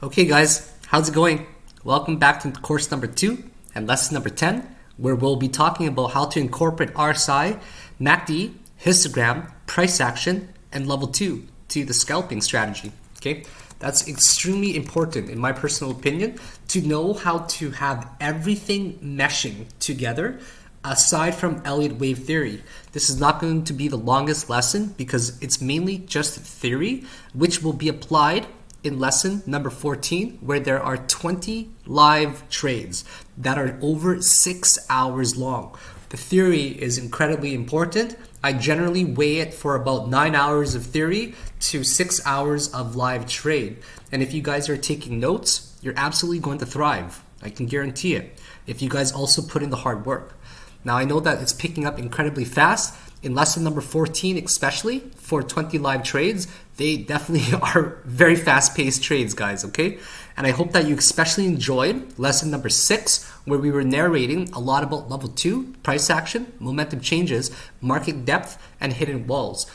Okay guys, how's it going? Welcome back to course number 2 and lesson number 10, where we'll be talking about how to incorporate RSI, MACD, histogram, price action, and level 2 to the scalping strategy. Okay, that's extremely important in my personal opinion, to know how to have everything meshing together aside from Elliott wave theory. This is not going to be the longest lesson because it's mainly just theory, which will be applied in lesson number 14, where there are 20 live trades that are over 6 hours long. The theory is incredibly important. I generally weigh it for about 9 hours of theory to 6 hours of live trade. And if you guys are taking notes, you're absolutely going to thrive. I can guarantee it, if you guys also put in the hard work. Now, I know that it's picking up incredibly fast. In lesson number 14, especially for 20 live trades, they definitely are very fast-paced trades, guys, okay? And I hope that you especially enjoyed lesson number 6, where we were narrating a lot about level 2, price action, momentum changes, market depth, and hidden walls.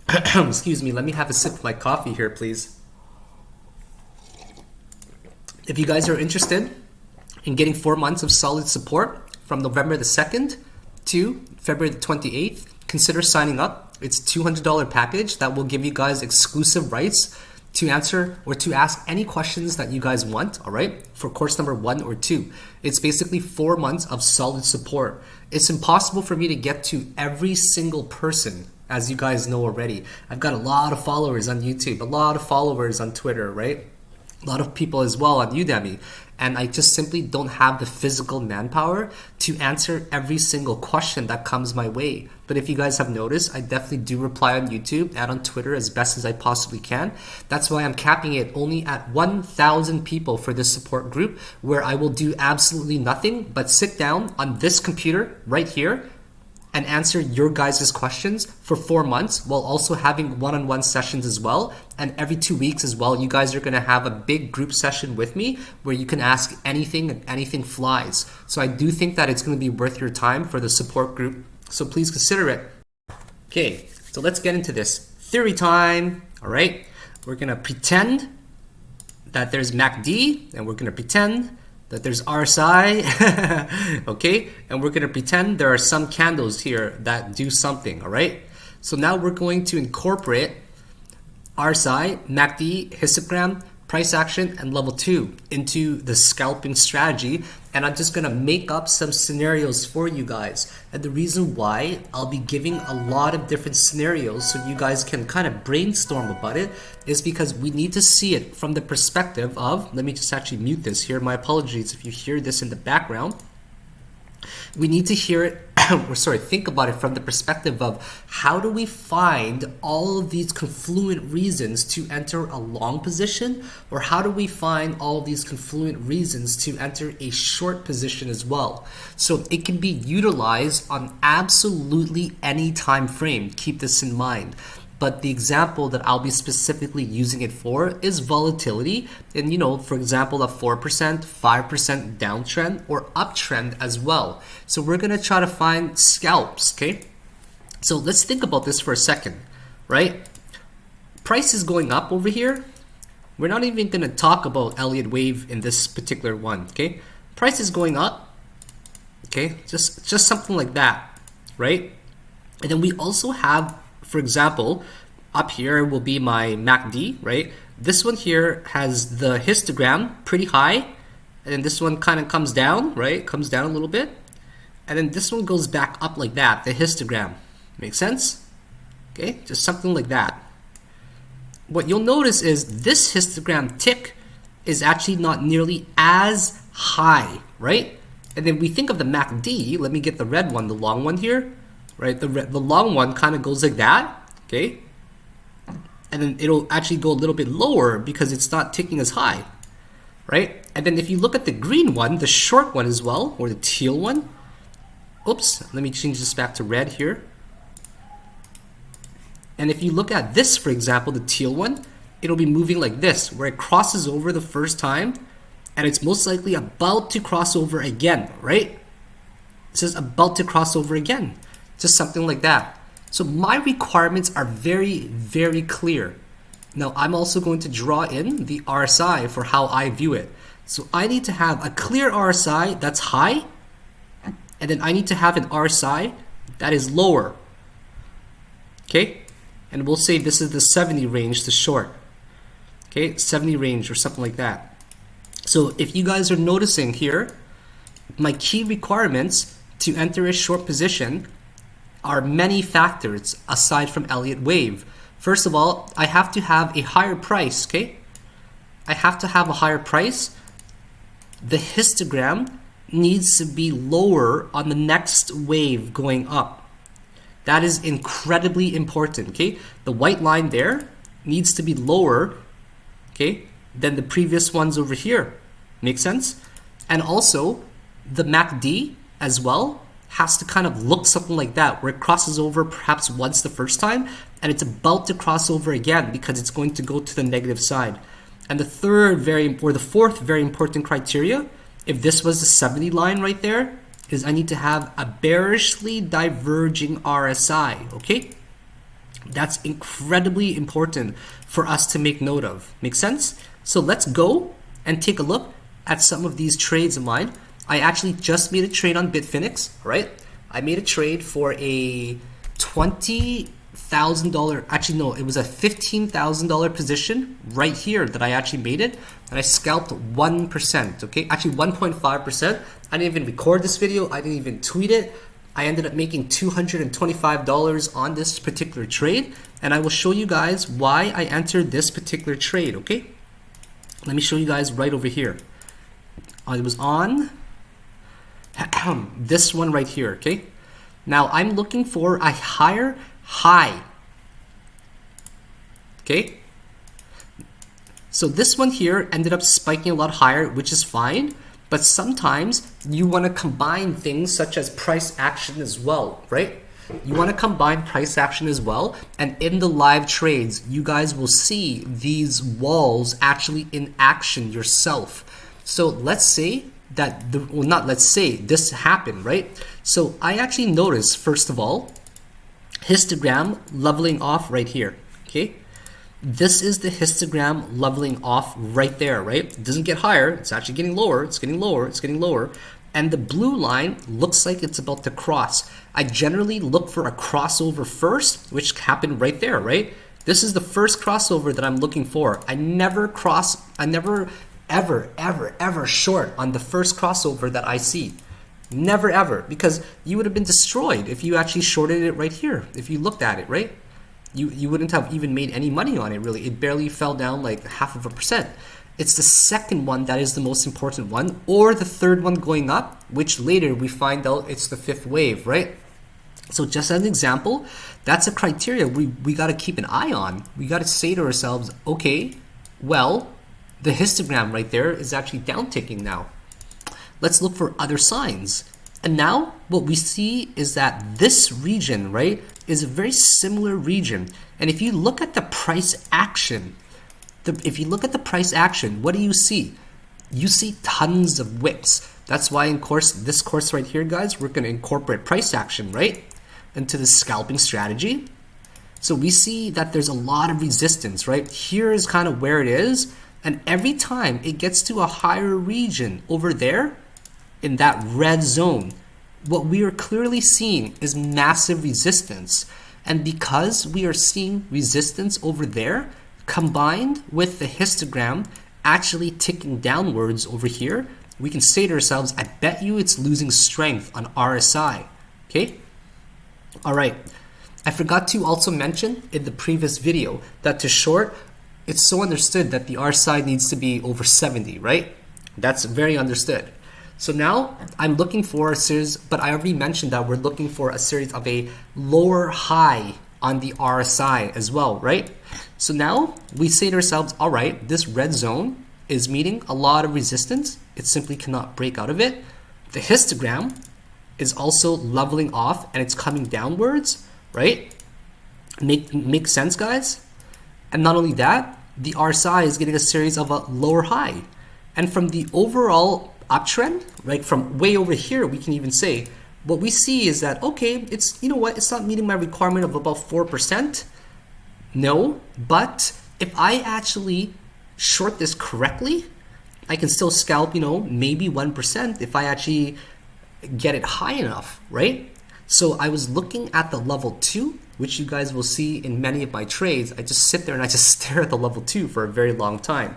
Excuse me, let me have a sip of my coffee here, please. If you guys are interested in getting 4 months of solid support from November the 2nd to February the 28th, consider signing up. It's a $200 package that will give you guys exclusive rights to answer or to ask any questions that you guys want, all right, for course number 1 or 2. It's basically 4 months of solid support. It's impossible for me to get to every single person, as you guys know already. I've got a lot of followers on YouTube, a lot of followers on Twitter, right? A lot of people as well on Udemy, and I just simply don't have the physical manpower to answer every single question that comes my way. But if you guys have noticed, I definitely do reply on YouTube and on Twitter as best as I possibly can. That's why I'm capping it only at 1,000 people for this support group, where I will do absolutely nothing but sit down on this computer right here and answer your guys' questions for 4 months, while also having one-on-one sessions as well. And every 2 weeks as well, you guys are gonna have a big group session with me where you can ask anything and anything flies. So I do think that it's gonna be worth your time for the support group. So please consider it. Okay, so let's get into this. Theory time, all right? We're gonna pretend that there's MACD, and we're gonna pretend that there's RSI, okay? And we're gonna pretend there are some candles here that do something, all right? So now we're going to incorporate RSI, MACD, histogram, price action, and level 2 into the scalping strategy. And I'm just gonna make up some scenarios for you guys. And the reason why I'll be giving a lot of different scenarios so you guys can kind of brainstorm about it is because we need to see it from the perspective of, let me just actually mute this here. My apologies if you hear this in the background. We need to hear it, or sorry, think about it from the perspective of how do we find all of these confluent reasons to enter a long position, or how do we find all of these confluent reasons to enter a short position as well. So it can be utilized on absolutely any time frame. Keep this in mind. But the example that I'll be specifically using it for is volatility. And you know, for example, a 4%, 5% downtrend or uptrend as well. So we're gonna try to find scalps, okay? So let's think about this for a second, right? Price is going up over here. We're not even gonna talk about Elliott wave in this particular one, okay? Price is going up, okay? Just something like that, right? And then we also have, for example, up here will be my MACD, right? This one here has the histogram pretty high, and then this one kind of comes down, right? Comes down a little bit. And then this one goes back up like that, the histogram. Make sense? Okay, just something like that. What you'll notice is this histogram tick is actually not nearly as high, right? And then we think of the MACD, let me get the red one, the long one here. Right, the long one kind of goes like that, okay? And then it'll actually go a little bit lower because it's not ticking as high, right? And then if you look at the green one, the short one as well, or the teal one, oops, let me change this back to red here. And if you look at this, for example, the teal one, it'll be moving like this, where it crosses over the first time, and it's most likely about to cross over again, right? It says about to cross over again. Just something like that. So my requirements are very, very clear. Now I'm also going to draw in the RSI for how I view it. So I need to have a clear RSI that's high, and then I need to have an RSI that is lower. Okay? And we'll say this is the 70 range to short. Okay, 70 range or something like that. So if you guys are noticing here, my key requirements to enter a short position are many factors aside from Elliott wave. First of all, I have to have a higher price, okay? I have to have a higher price. The histogram needs to be lower on the next wave going up. That is incredibly important, okay? The white line there needs to be lower, okay, than the previous ones over here. Make sense? And also, the MACD as well has to kind of look something like that, where it crosses over perhaps once the first time, and it's about to cross over again because it's going to go to the negative side. And the fourth very important criteria, if this was the 70 line right there, is I need to have a bearishly diverging RSI, okay? That's incredibly important for us to make note of. Make sense? So let's go and take a look at some of these trades of mine. I actually just made a trade on Bitfinex, right? I made a trade for a $20,000, actually no, it was a $15,000 position right here that I actually made it, and I scalped 1%, okay? Actually 1.5%. I didn't even record this video, I didn't even tweet it. I ended up making $225 on this particular trade, and I will show you guys why I entered this particular trade, okay? Let me show you guys right over here. I was on this one right here, okay? Now I'm looking for a higher high, okay? So this one here ended up spiking a lot higher, which is fine. But sometimes you want to combine things such as price action as well, right? You want to combine price action as well. And in the live trades, you guys will see these walls actually in action yourself. So let's say that, this happened, right? So I actually noticed, first of all, histogram leveling off right here, okay? This is the histogram leveling off right there, right? It doesn't get higher, it's actually getting lower, it's getting lower, it's getting lower. And the blue line looks like it's about to cross. I generally look for a crossover first, which happened right there, right? This is the first crossover that I'm looking for. I never ever short on the first crossover that I see. Never ever, because you would have been destroyed if you actually shorted it right here, if you looked at it, right? You wouldn't have even made any money on it, really. It barely fell down like 0.5%. It's the second one that is the most important one, or the third one going up, which later we find out it's the fifth wave, right? So just as an example, that's a criteria we got to keep an eye on. We got to say to ourselves, okay, well, the histogram right there is actually downticking now. Let's look for other signs. And now what we see is that this region, right, is a very similar region. And if you look at the price action, what do you see? You see tons of whips. That's why in this course right here, guys, we're going to incorporate price action, right, into the scalping strategy. So we see that there's a lot of resistance, right? Here is kind of where it is. And every time it gets to a higher region over there, in that red zone, what we are clearly seeing is massive resistance. And because we are seeing resistance over there, combined with the histogram actually ticking downwards over here, we can say to ourselves, I bet you it's losing strength on RSI, okay? All right, I forgot to also mention in the previous video that to short, it's so understood that the RSI needs to be over 70, right? That's very understood. So now I'm looking for a series, but I already mentioned that we're looking for a series of a lower high on the RSI as well, right? So now we say to ourselves, all right, this red zone is meeting a lot of resistance. It simply cannot break out of it. The histogram is also leveling off and it's coming downwards, right? Make sense, guys? And not only that, the RSI is getting a series of a lower high. And from the overall uptrend, right, from way over here, we can even say, what we see is that, okay, it's, you know what, it's not meeting my requirement of about 4%. No, but if I actually short this correctly, I can still scalp, maybe 1% if I actually get it high enough, right? So I was looking at the level 2, which you guys will see in many of my trades. I just sit there and I just stare at the level 2 for a very long time.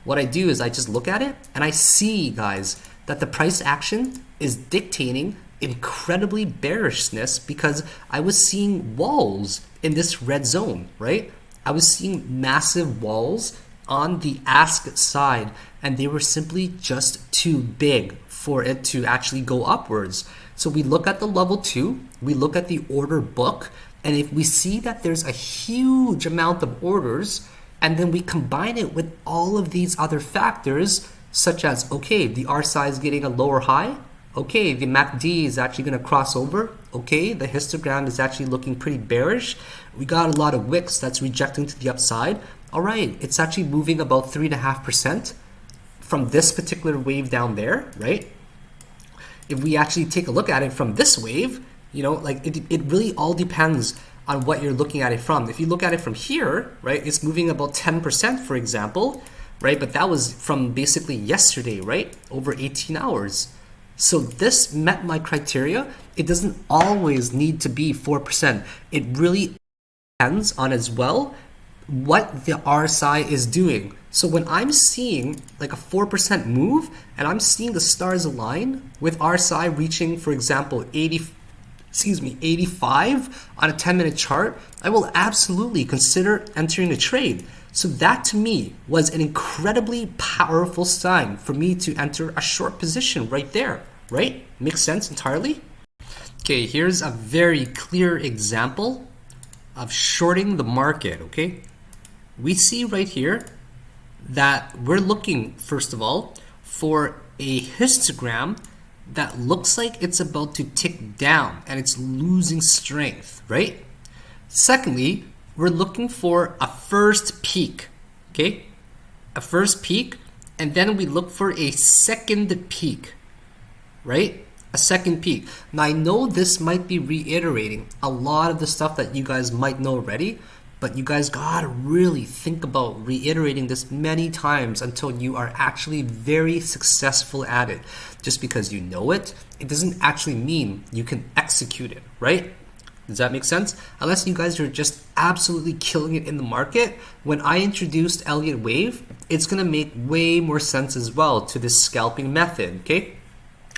What I do is I just look at it and I see, guys, that the price action is dictating incredibly bearishness because I was seeing walls in this red zone, right? I was seeing massive walls on the ask side, and they were simply just too big for it to actually go upwards. So we look at the level 2, we look at the order book, and if we see that there's a huge amount of orders, and then we combine it with all of these other factors, such as, okay, the RSI is getting a lower high, okay, the MACD is actually going to cross over, okay, the histogram is actually looking pretty bearish, we got a lot of wicks that's rejecting to the upside. All right, it's actually moving about 3.5% from this particular wave down there, right? If we actually take a look at it from this wave, like it really all depends on what you're looking at it from. If you look at it from here, right, it's moving about 10%, for example, right? But that was from basically yesterday, right? Over 18 hours. So this met my criteria. It doesn't always need to be 4%. It really depends on as well what the RSI is doing. So when I'm seeing like a 4% move and I'm seeing the stars align with RSI reaching, for example, 85 on a 10-minute chart, I will absolutely consider entering a trade. So that to me was an incredibly powerful sign for me to enter a short position right there, right? Makes sense entirely? Okay, here's a very clear example of shorting the market, okay? We see right here that we're looking, first of all, for a histogram that looks like it's about to tick down and it's losing strength, right? Secondly, we're looking for a first peak, okay? A first peak, and then we look for a second peak, right? A second peak. Now I know this might be reiterating a lot of the stuff that you guys might know already, but you guys gotta really think about reiterating this many times until you are actually very successful at it. Just because you know it, it doesn't actually mean you can execute it, right? Does that make sense? Unless you guys are just absolutely killing it in the market. When I introduced Elliott Wave, it's gonna make way more sense as well to this scalping method, okay?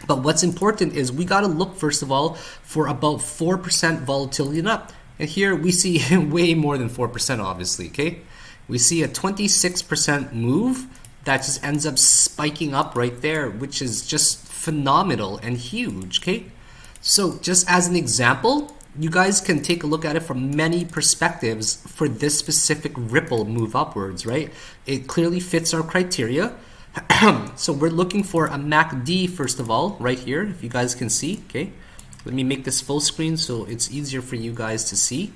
But what's important is we gotta look, first of all, for about 4% volatility and up. And here we see way more than 4%, obviously, okay? We see a 26% move that just ends up spiking up right there, which is just phenomenal and huge, okay? So just as an example, you guys can take a look at it from many perspectives for this specific ripple move upwards, right? It clearly fits our criteria. So we're looking for a MACD, first of all, right here, if you guys can see, okay? Let me make this full screen so it's easier for you guys to see.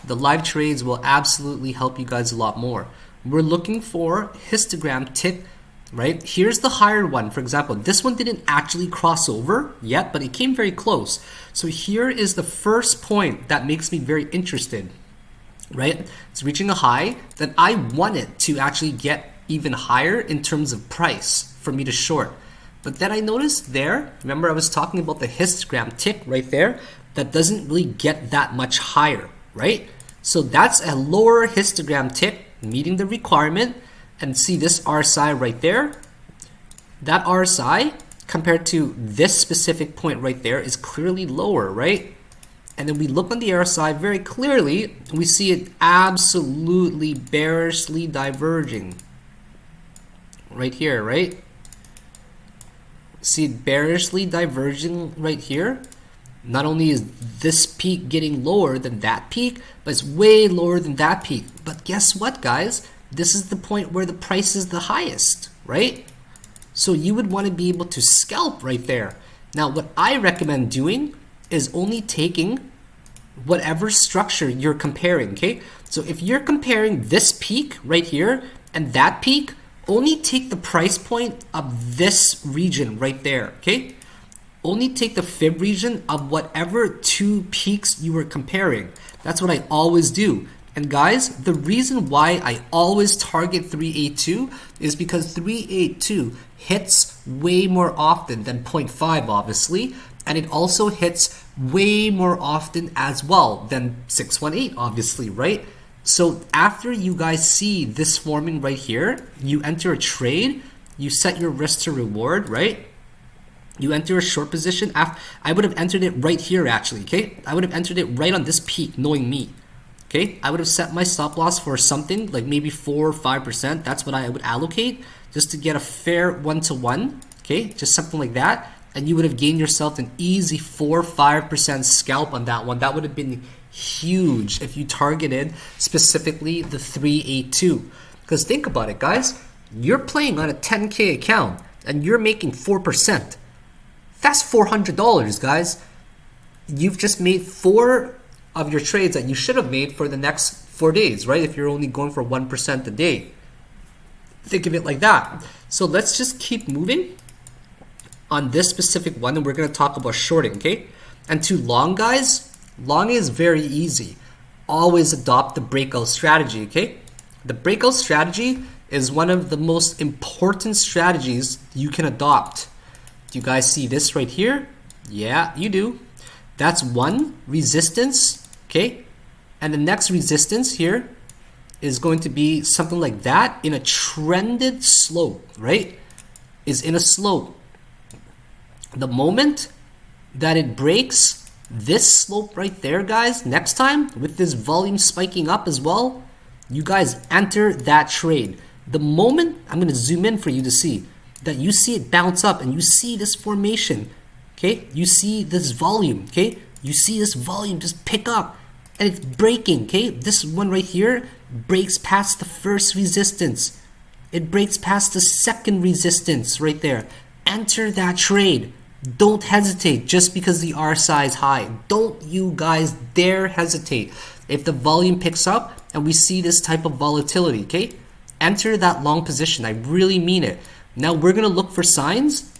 The live trades will absolutely help you guys a lot more. We're looking for histogram tick, right? Here's the higher one. For example, this one didn't actually cross over yet, but it came very close. So here is the first point that makes me very interested, right? It's reaching a high that I want it to actually get even higher in terms of price for me to short. But then I noticed there, remember I was talking about the histogram tick right there, that doesn't really get that much higher, right? So that's a lower histogram tick meeting the requirement, and see this RSI right there. That RSI compared to this specific point right there is clearly lower, right? And then we look on the RSI very clearly, and we see it absolutely bearishly diverging right here, right? See it bearishly diverging right here. Not only is this peak getting lower than that peak, but it's way lower than that peak. But guess what, guys? This is the point where the price is the highest, right? So you would want to be able to scalp right there. Now, what I recommend doing is only taking whatever structure you're comparing, okay? So if you're comparing this peak right here and that peak, only take the price point of this region right there, okay? Only take the fib region of whatever two peaks you were comparing. That's what I always do. And guys, the reason why I always target 382 is because 382 hits way more often than 0.5 obviously, and it also hits way more often as well than 618 obviously, right? So after you guys see this forming right here, you enter a trade, you set your risk to reward, right? You enter a short position. I would have entered it right here actually, okay? I would have entered it right on this peak, knowing me, okay? I would have set my stop loss for something like maybe 4 or 5%. That's what I would allocate just to get a fair 1-to-1, okay? Just something like that. And you would have gained yourself an easy 4 or 5% scalp on that one. That would have been huge if you targeted specifically the 382. Because think about it, guys. You're playing on a 10K account and you're making 4%. That's $400, guys. You've just made 4 of your trades that you should have made for the next 4 days, right? If you're only going for 1% a day. Think of it like that. So let's just keep moving on this specific one, and we're going to talk about shorting, okay? And to long, guys, long is very easy. Always adopt the breakout strategy, okay? The breakout strategy is one of the most important strategies you can adopt. Do you guys see this right here? Yeah, you do. That's one resistance, okay? And the next resistance here is going to be something like that in a trended slope, right? Is in a slope. The moment that it breaks this slope right there, guys, next time with this volume spiking up as well, you guys enter that trade. The moment, I'm going to zoom in for you to see, that you see it bounce up and you see this formation, okay? You see this volume, okay? You see this volume just pick up and it's breaking, okay? This one right here breaks past the first resistance. It breaks past the second resistance right there. Enter that trade. Don't hesitate just because the RSI is high. Don't you guys dare hesitate. If the volume picks up and we see this type of volatility, okay? Enter that long position. I really mean it. Now we're going to look for signs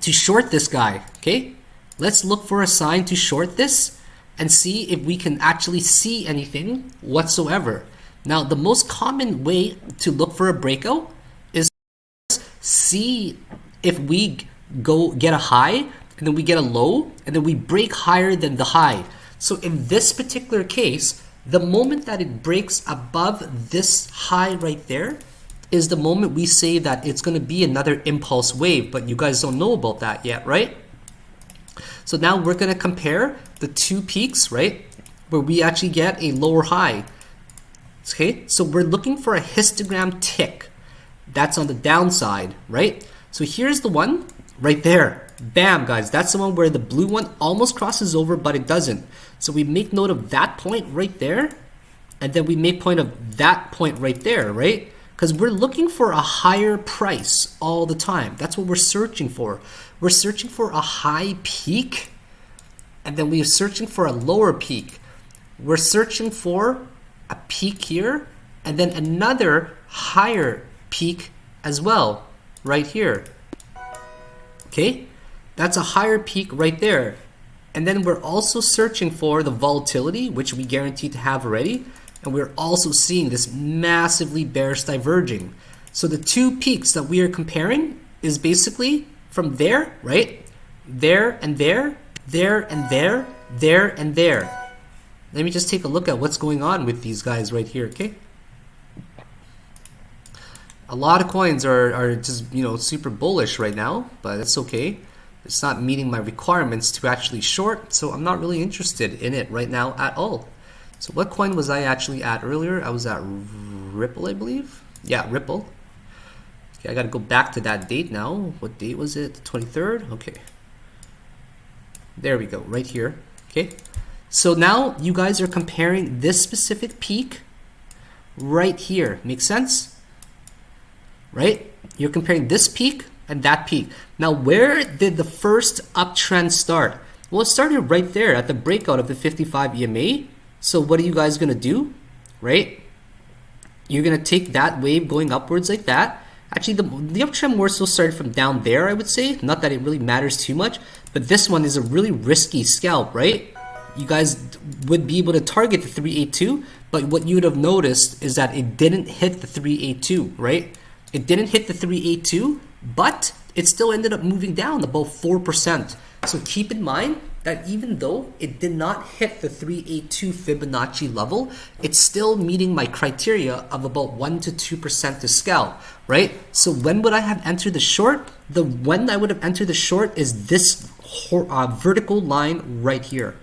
to short this guy, okay? Let's look for a sign to short this and see if we can actually see anything whatsoever. Now, the most common way to look for a breakout is see if we go get a high and then we get a low and then we break higher than the high. So in this particular case, the moment that it breaks above this high right there is the moment we say that it's going to be another impulse wave, but you guys don't know about that yet, right? So now we're going to compare the two peaks, right, where we actually get a lower high. Okay, so we're looking for a histogram tick. That's on the downside, right? So here's the one right there. Bam, guys, that's the one where the blue one almost crosses over, but it doesn't. So we make note of that point right there, and then we make point of that point right there, right? Because we're looking for a higher price all the time. That's what we're searching for. We're searching for a high peak, and then we're searching for a lower peak. We're searching for a peak here, and then another higher peak as well, right here. Okay, that's a higher peak right there. And then we're also searching for the volatility, which we guarantee to have already. And we're also seeing this massively bearish diverging. So the two peaks that we are comparing is basically from there, right? There and there, there and there, there and there. Let me just take a look at what's going on with these guys right here, okay? A lot of coins are just, you know, super bullish right now, but that's okay. It's not meeting my requirements to actually short, so I'm not really interested in it right now at all. So what coin was I actually at earlier? I was at Ripple, I believe. Yeah, Ripple. Okay, I got to go back to that date now. What date was it? The 23rd? Okay. There we go, right here. Okay. So now you guys are comparing this specific peak right here. Make sense? Right? You're comparing this peak and that peak. Now, where did the first uptrend start? Well, it started right there at the breakout of the 55 EMA. So what are you guys going to do? Right? You're going to take that wave going upwards like that. Actually, the uptrend more so started from down there, I would say. Not that it really matters too much. But this one is a really risky scalp, right? You guys would be able to target the 382, But what you would have noticed is that it didn't hit the 382, right? It didn't hit the 382, but it still ended up moving down about 4%. So keep in mind that even though it did not hit the 382 Fibonacci level, it's still meeting my criteria of about 1 to 2% to scalp, right? So when would I have entered the short? When I would have entered the short is this vertical line right here.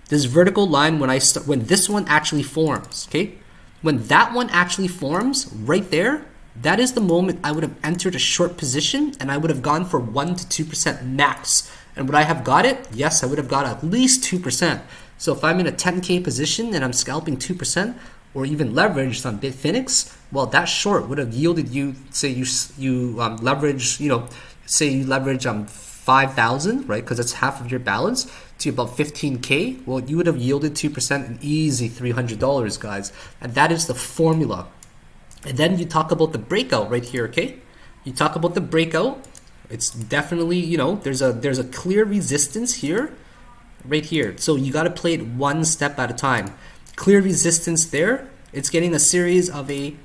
This vertical line when this one actually forms, okay? When that one actually forms right there, that is the moment I would have entered a short position and I would have gone for 1 to 2% max. And would I have got it? Yes, I would have got at least 2%. So if I'm in a 10K position and I'm scalping 2% or even leveraged on Bitfinex, well, that short would have yielded you, say you leverage, say you leverage 5,000, right? Because it's half of your balance to about 15K. Well, you would have yielded 2%, an easy $300, guys. And that is the formula. And then you talk about the breakout right here, okay? You talk about the breakout. It's definitely, there's a clear resistance here, right here. So you got to play it one step at a time. Clear resistance there. It's getting a series of a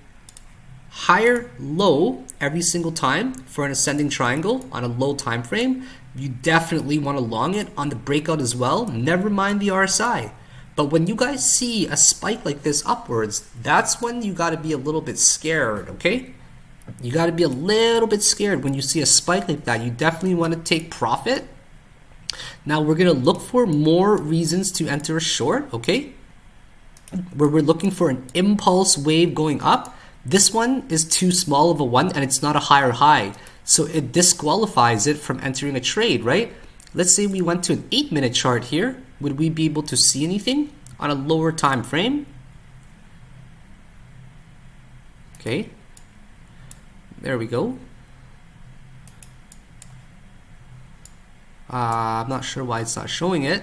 higher low every single time for an ascending triangle on a low time frame. You definitely want to long it on the breakout as well. Never mind the RSI. But when you guys see a spike like this upwards, that's when you got to be a little bit scared, okay? You got to be a little bit scared when you see a spike like that. You definitely want to take profit. Now we're going to look for more reasons to enter a short, okay? Where we're looking for an impulse wave going up. This one is too small of a one and it's not a higher high. So it disqualifies it from entering a trade, right? Let's say we went to an 8-minute chart here. Would we be able to see anything on a lower time frame? Okay. There we go. I'm not sure why it's not showing it.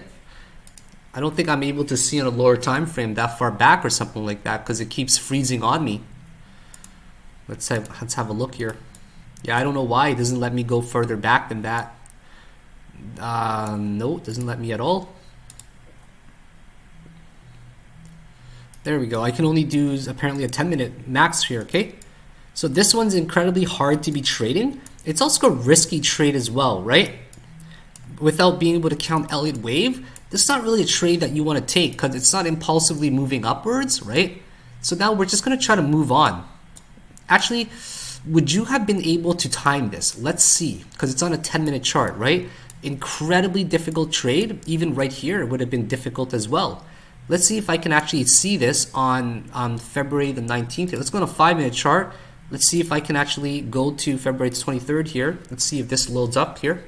I don't think I'm able to see on a lower time frame that far back or something like that because it keeps freezing on me. Let's have a look here. Yeah, I don't know why it doesn't let me go further back than that. No, it doesn't let me at all. There we go. I can only do apparently a 10-minute max here, okay? So this one's incredibly hard to be trading. It's also a risky trade as well, right? Without being able to count Elliott wave, this is not really a trade that you want to take because it's not impulsively moving upwards, right? So now we're just going to try to move on. Actually, would you have been able to time this? Let's see, because it's on a 10-minute chart, right? Incredibly difficult trade. Even right here, it would have been difficult as well. Let's see if I can actually see this on February the 19th. Let's go on a 5-minute chart. Let's see if I can actually go to February 23rd here. Let's see if this loads up here.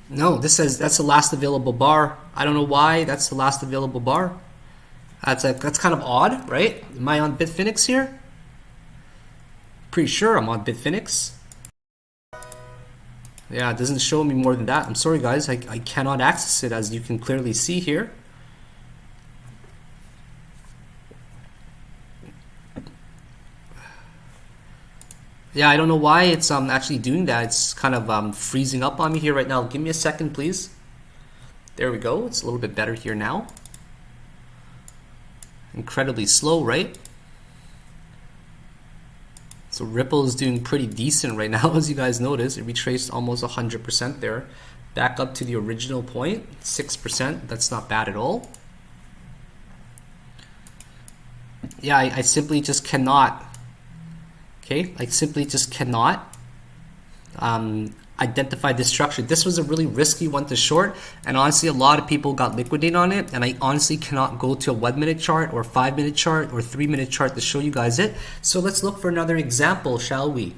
No, this says that's the last available bar. I don't know why that's the last available bar. That's kind of odd, right? Am I on Bitfinex here? Pretty sure I'm on Bitfinex. Yeah, it doesn't show me more than that. I'm sorry, guys. I cannot access it, as you can clearly see here. Yeah, I don't know why it's actually doing that. It's kind of freezing up on me here right now. Give me a second, please. There we go. It's a little bit better here now. Incredibly slow, right? So Ripple is doing pretty decent right now, as you guys notice. It retraced almost 100% there. Back up to the original point, 6%. That's not bad at all. Yeah, I simply just cannot. Okay, I simply just cannot identify this structure. This was a really risky one to short, and honestly a lot of people got liquidated on it, and I honestly cannot go to a 1-minute chart or 5-minute chart or 3-minute chart to show you guys it. So let's look for another example, shall we?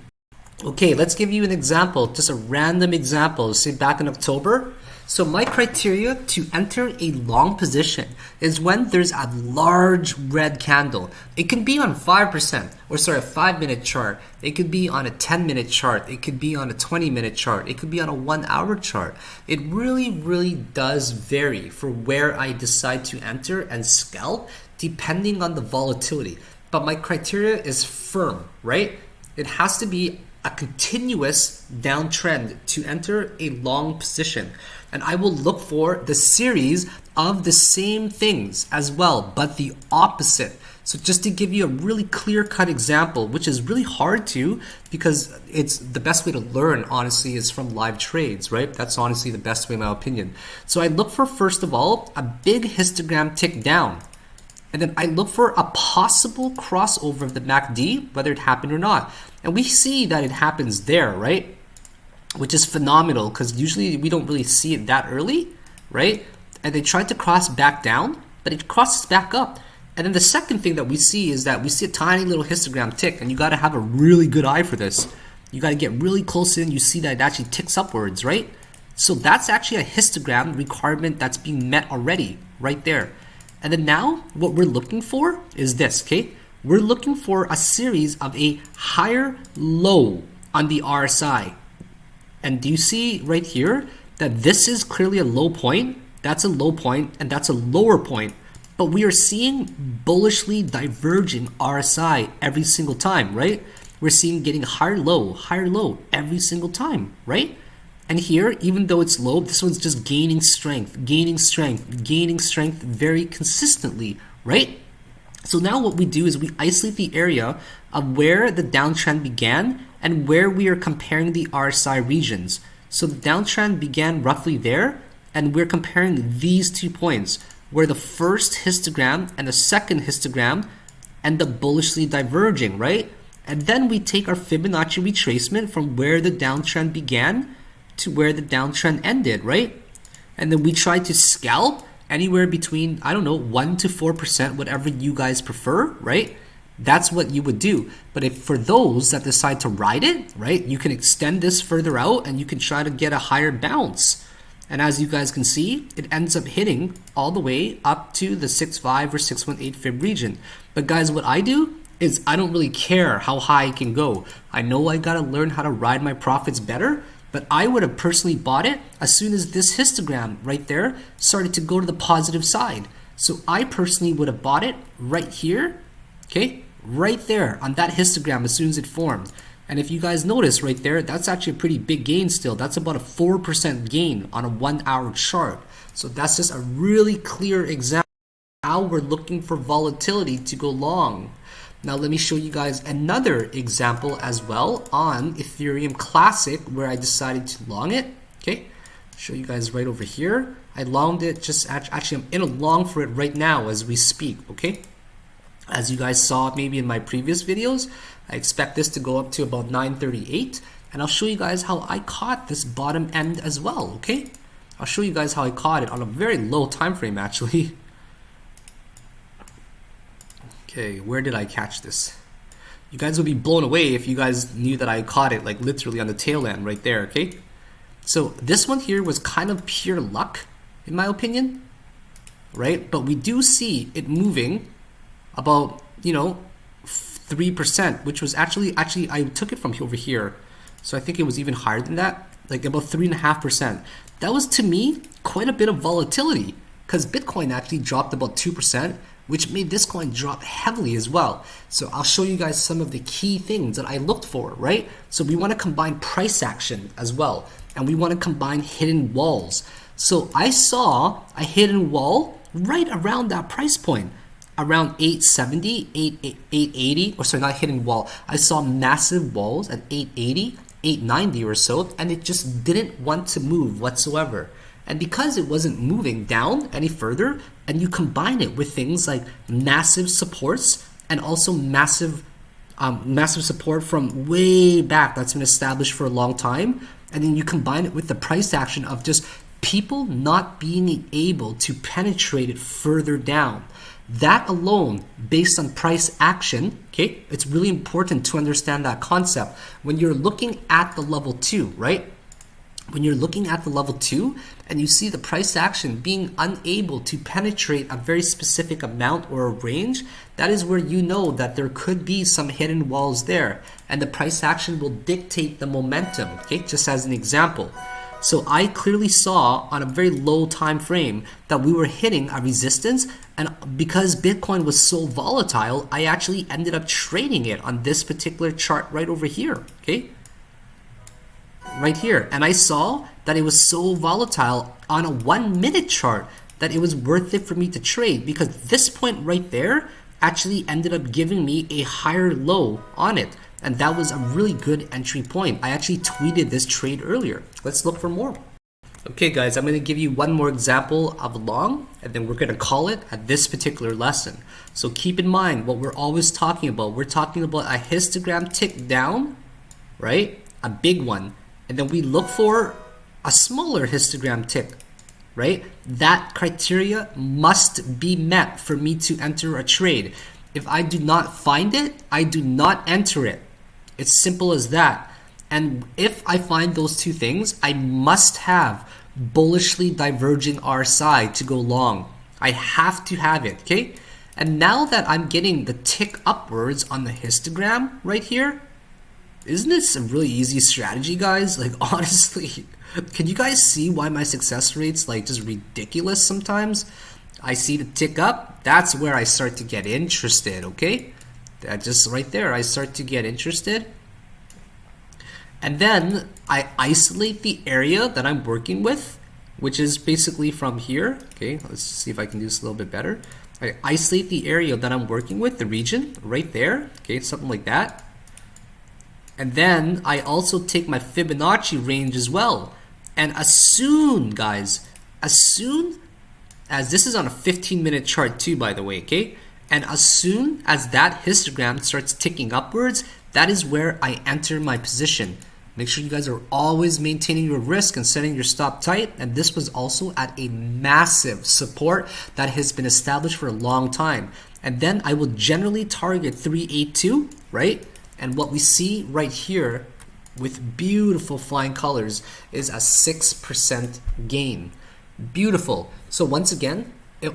Okay, let's give you an example, just a random example. Say back in October. So my criteria to enter a long position is when there's a large red candle. It can be on 5%, or sorry, a 5-minute chart. It could be on a 10-minute chart. It could be on a 20-minute chart. It could be on a 1-hour chart. It really does vary for where I decide to enter and scalp depending on the volatility. But my criteria is firm, right? It has to be a continuous downtrend to enter a long position. And I will look for the series of the same things as well, but the opposite. So just to give you a really clear-cut example, which is really hard to, because it's the best way to learn, honestly, is from live trades, right? That's honestly the best way, in my opinion. So I look for, first of all, a big histogram tick down. And then I look for a possible crossover of the MACD, whether it happened or not. And we see that it happens there, right? Which is phenomenal, because usually we don't really see it that early, right? And they tried to cross back down, but it crosses back up. And then the second thing that we see is that we see a tiny little histogram tick, and you got to have a really good eye for this. You got to get really close in. You see that it actually ticks upwards, right? So that's actually a histogram requirement that's being met already, right there. And then now what we're looking for is this, okay? We're looking for a series of a higher low on the RSI. And do you see right here that this is clearly a low point? That's a low point, and that's a lower point. But we are seeing bullishly diverging RSI every single time, right? We're seeing getting higher low every single time, right? And here, even though it's low, this one's just gaining strength very consistently, right? So now what we do is we isolate the area of where the downtrend began and where we are comparing the RSI regions. So the downtrend began roughly there, and we're comparing these 2 points, where the first histogram and the second histogram end up bullishly diverging, right? And then we take our Fibonacci retracement from where the downtrend began to where the downtrend ended, right? And then we try to scalp anywhere between, I don't know, 1 to 4%, whatever you guys prefer, right? That's what you would do. But if for those that decide to ride it, right, you can extend this further out and you can try to get a higher bounce. And as you guys can see, it ends up hitting all the way up to the 6.5 or 6.18 fib region. But guys, what I do is I don't really care how high it can go. I know I gotta learn how to ride my profits better, but I would have personally bought it as soon as this histogram right there started to go to the positive side. So I personally would have bought it right here, okay, right there on that histogram as soon as it formed. And if you guys notice right there, that's actually a pretty big gain still. That's about a 4% gain on a 1 hour chart. So that's just a really clear example of how we're looking for volatility to go long. Now let me show you guys another example as well on Ethereum Classic where I decided to long it. Okay, show you guys right over here. I longed it actually I'm in a long for it right now as we speak, okay? As you guys saw maybe in my previous videos, I expect this to go up to about 938, and I'll show you guys how I caught this bottom end as well, okay? I'll show you guys how I caught it on a very low time frame actually. Okay, where did I catch this? You guys would be blown away if you guys knew that I caught it like literally on the tail end right there, okay? So this one here was kind of pure luck in my opinion, right? But we do see it moving about, you know, 3%, which was actually I took it from over here. So I think it was even higher than that, like about 3.5%. That was to me quite a bit of volatility because Bitcoin actually dropped about 2%, which made this coin drop heavily as well. So I'll show you guys some of the key things that I looked for, right? So we want to combine price action as well, and we want to combine hidden walls. So I saw a hidden wall right around that price point, around 870, 880, or sorry, not hidden wall. I saw massive walls at 880, 890 or so, and it just didn't want to move whatsoever. And because it wasn't moving down any further, and you combine it with things like massive supports and also massive support from way back that's been established for a long time, and then you combine it with the price action of just people not being able to penetrate it further down. That alone, based on price action, okay, it's really important to understand that concept. When you're looking at the level 2, right? When you're looking at the level 2 and you see the price action being unable to penetrate a very specific amount or a range, that is where you know that there could be some hidden walls there, and the price action will dictate the momentum, okay, just as an example. So I clearly saw on a very low time frame that we were hitting a resistance, and because Bitcoin was so volatile, I actually ended up trading it on this particular chart right over here, okay? right here. And I saw that it was so volatile on a 1 minute chart that it was worth it for me to trade, because this point right there actually ended up giving me a higher low on it. And that was a really good entry point. I actually tweeted this trade earlier. Let's look for more. Okay guys, I'm going to give you one more example of a long, and then we're going to call it at this particular lesson. So keep in mind what we're always talking about. We're talking about a histogram tick down, right? A big one. And then we look for a smaller histogram tick, right? That criteria must be met for me to enter a trade. If I do not find it, I do not enter it. It's simple as that. And if I find those two things, I must have bullishly diverging RSI to go long. I have to have it, okay? And now that I'm getting the tick upwards on the histogram right here, isn't this a really easy strategy, guys? Like, honestly, can you guys see why my success rate's like just ridiculous sometimes? I see the tick up, that's where I start to get interested, okay? That just right there, I start to get interested. And then I isolate the area that I'm working with, which is basically from here. Okay, let's see if I can do this a little bit better. I isolate the area that I'm working with, the region right there. Okay, something like that. And then I also take my Fibonacci range as well. And as soon, guys, as soon as this is on a 15-minute chart too, by the way, okay? And as soon as that histogram starts ticking upwards, that is where I enter my position. Make sure you guys are always maintaining your risk and setting your stop tight. And this was also at a massive support that has been established for a long time. And then I will generally target 382, right? And what we see right here with beautiful flying colors is a 6% gain. Beautiful. So once again,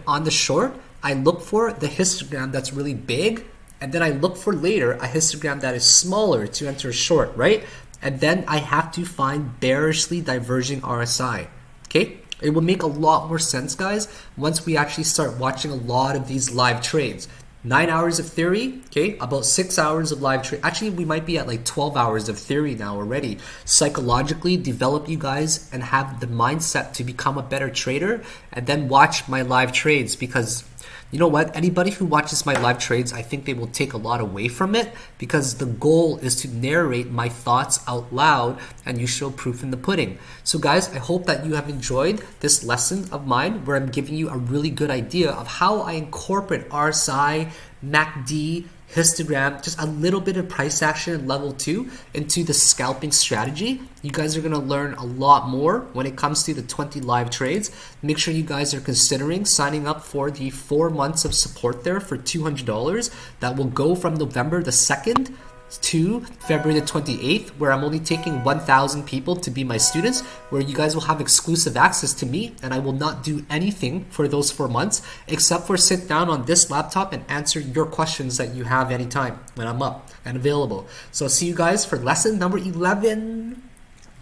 on the short, I look for the histogram that's really big, and then I look for later a histogram that is smaller to enter short, right? And then I have to find bearishly diverging RSI, okay? It will make a lot more sense, guys, once we actually start watching a lot of these live trades. 9 hours of theory, okay, about 6 hours of live trade. Actually, we might be at like 12 hours of theory now already. Psychologically develop you guys and have the mindset to become a better trader, and then watch my live trades, because you know what? Anybody who watches my live trades, I think they will take a lot away from it, because the goal is to narrate my thoughts out loud and you show proof in the pudding. So guys, I hope that you have enjoyed this lesson of mine where I'm giving you a really good idea of how I incorporate RSI, MACD, histogram, just a little bit of price action in level 2 into the scalping strategy. You guys are going to learn a lot more when it comes to the 20 live trades. Make sure you guys are considering signing up for the 4 months of support there for $200 that will go from November the 2nd to February the 28th, where I'm only taking 1,000 people to be my students, where you guys will have exclusive access to me, and I will not do anything for those 4 months except for sit down on this laptop and answer your questions that you have anytime when I'm up and available. So I'll see you guys for lesson number 11.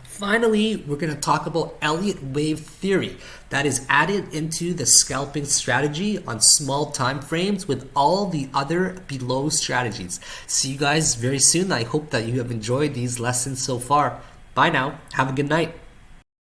Finally, we're going to talk about Elliott wave theory that is added into the scalping strategy on small time frames with all the other below strategies. See you guys very soon. I hope that you have enjoyed these lessons so far. Bye now. Have a good night.